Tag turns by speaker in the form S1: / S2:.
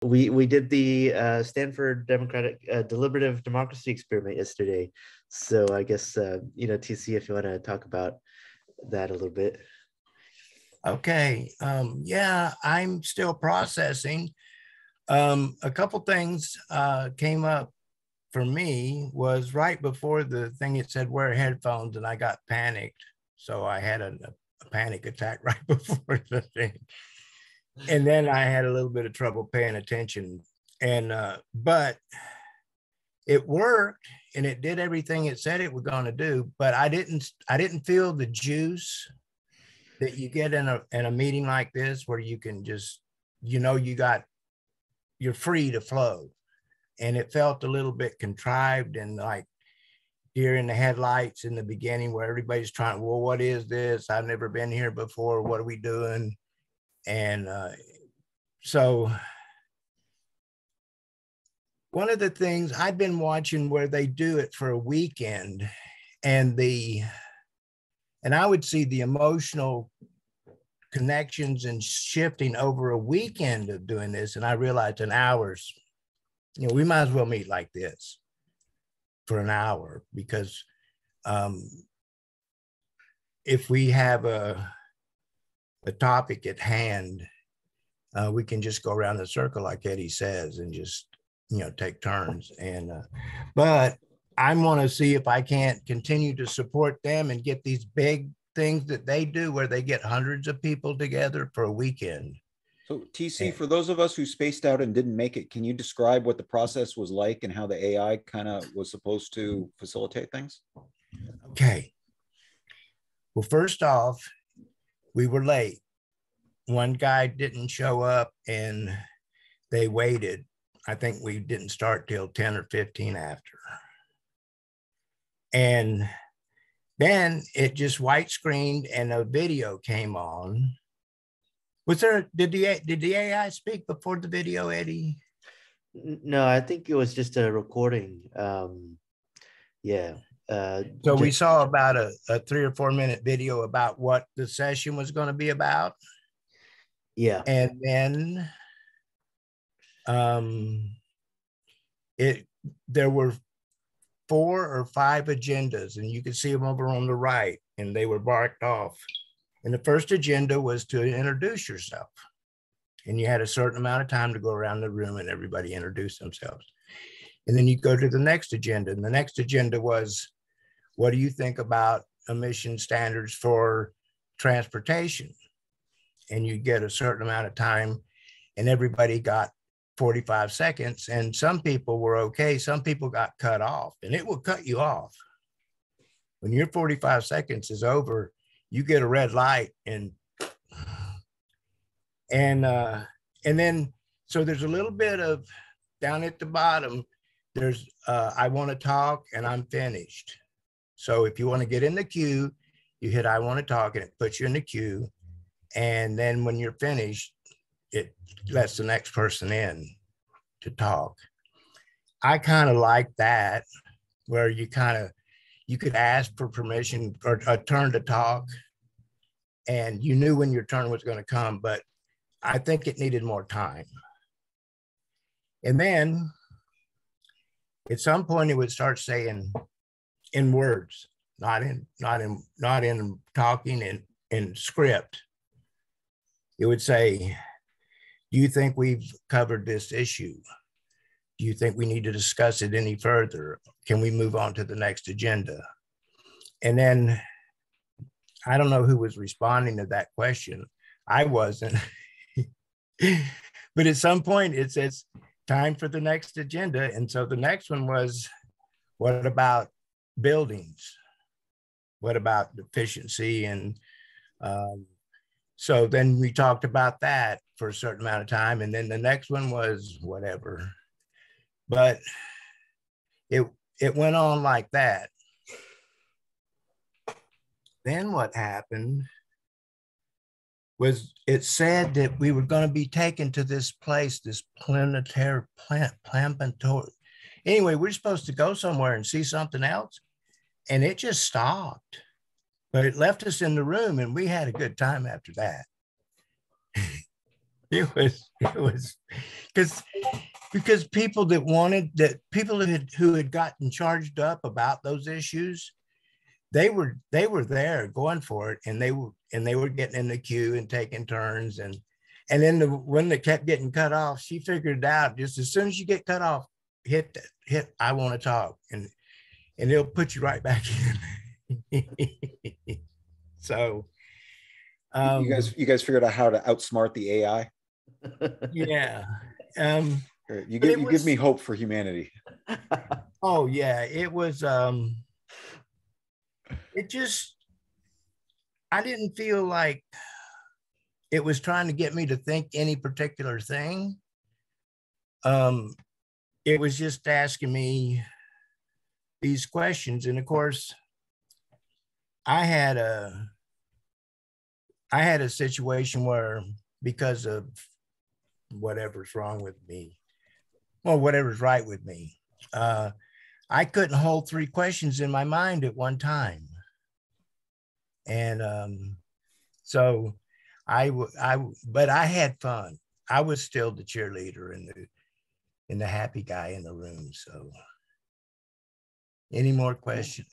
S1: We did the Stanford Democratic Deliberative Democracy experiment yesterday. So I guess TC, if you want to talk about that a little bit.
S2: Okay. Yeah, I'm still processing. A couple things came up for me was right before the thing. It said wear headphones, and I got panicked. So I had a panic attack right before the thing. And then I had a little bit of trouble paying attention. And but it worked, and it did everything it said it was going to do. But I didn't feel the juice that you get in a meeting like this, where you can just, you're free to flow. And it felt a little bit contrived and like deer in the headlights in the beginning, where everybody's trying, well, what is this? I've never been here before. What are we doing? And so one of the things I've been watching where they do it for a weekend, and I would see the emotional connections and shifting over a weekend of doing this. And I realized in hours, we might as well meet like this for an hour, because if we have a topic at hand, we can just go around the circle like Eddie says and just take turns. And but I want to see if I can't continue to support them and get these big things that they do where they get hundreds of people together for a weekend.
S3: So TC, for those of us who spaced out and didn't make it, can you describe what the process was like and how the AI kind of was supposed to facilitate things?
S2: Okay. Well, first off, we were late. One guy didn't show up and they waited. I think we didn't start till 10 or 15 after. And then it just white screened and a video came on. Did the AI speak before the video, Eddie?
S1: No, I think it was just a recording. Yeah.
S2: So we saw about a 3 or 4 minute video about what the session was going to be about.
S1: Yeah.
S2: And then there were 4 or 5 agendas, and you could see them over on the right, and they were marked off. And the first agenda was to introduce yourself. And you had a certain amount of time to go around the room and everybody introduce themselves. And then you go to the next agenda. And the next agenda was, what do you think about emission standards for transportation? And you get a certain amount of time, and everybody got 45 seconds. And some people were okay. Some people got cut off, and it will cut you off. When your 45 seconds is over, you get a red light, and then, so there's a little bit of down at the bottom, there's, I want to talk and I'm finished. So if you want to get in the queue, you hit, I want to talk, and it puts you in the queue. And then when you're finished, it lets the next person in to talk. I kind of like that, where you could ask for permission or a turn to talk, and you knew when your turn was going to come, but I think it needed more time. And then at some point it would start saying in words, not in talking in script. It would say, do you think we've covered this issue? Do you think we need to discuss it any further? Can we move on to the next agenda? And then I don't know who was responding to that question. I wasn't. But at some point it says time for the next agenda. And so the next one was, what about buildings? What about efficiency? And so then we talked about that for a certain amount of time. And then the next one was whatever. But it went on like that. Then what happened was it said that we were going to be taken to this place, this planetary. Anyway, we're supposed to go somewhere and see something else. And it just stopped. But it left us in the room, and we had a good time after that. It was because people that wanted that people who had gotten charged up about those issues, they were there going for it, and they were getting in the queue and taking turns, and then the one that kept getting cut off, she figured it out. Just as soon as you get cut off, hit I want to talk, and it'll put you right back in. So
S3: you guys figured out how to outsmart the AI.
S2: Yeah.
S3: You give me hope for humanity.
S2: Oh yeah, it was it just, I didn't feel like it was trying to get me to think any particular thing. It was just asking me these questions, and of course I had a situation where, because of whatever's wrong with me, or whatever's right with me, I couldn't hold 3 questions in my mind at one time. And so but I had fun. I was still the cheerleader and the happy guy in the room. So any more questions?